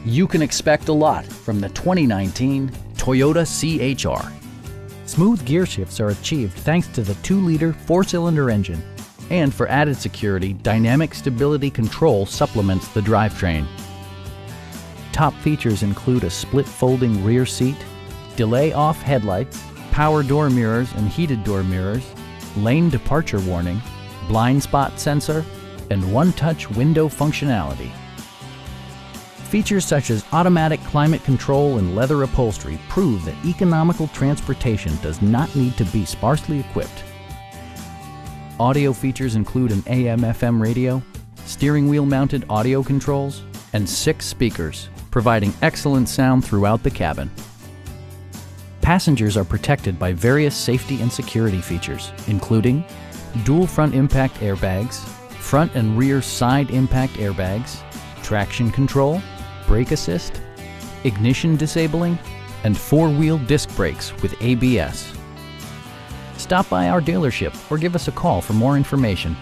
You can expect a lot from the 2019 Toyota CHR. Smooth gear shifts are achieved thanks to the 2-liter 4-cylinder engine. And for added security, dynamic stability control supplements the drivetrain. Top features include a split folding rear seat, delay-off headlights, power door mirrors and heated door mirrors, lane departure warning, blind spot sensor, and one-touch window functionality. Features such as automatic climate control and leather upholstery prove that economical transportation does not need to be sparsely equipped. Audio features include an AM/FM radio, steering wheel mounted audio controls, and 6 speakers, providing excellent sound throughout the cabin. Passengers are protected by various safety and security features, including dual front impact airbags, front and rear side impact airbags, traction control, brake assist, ignition disabling, and 4-wheel disc brakes with ABS. Stop by our dealership or give us a call for more information.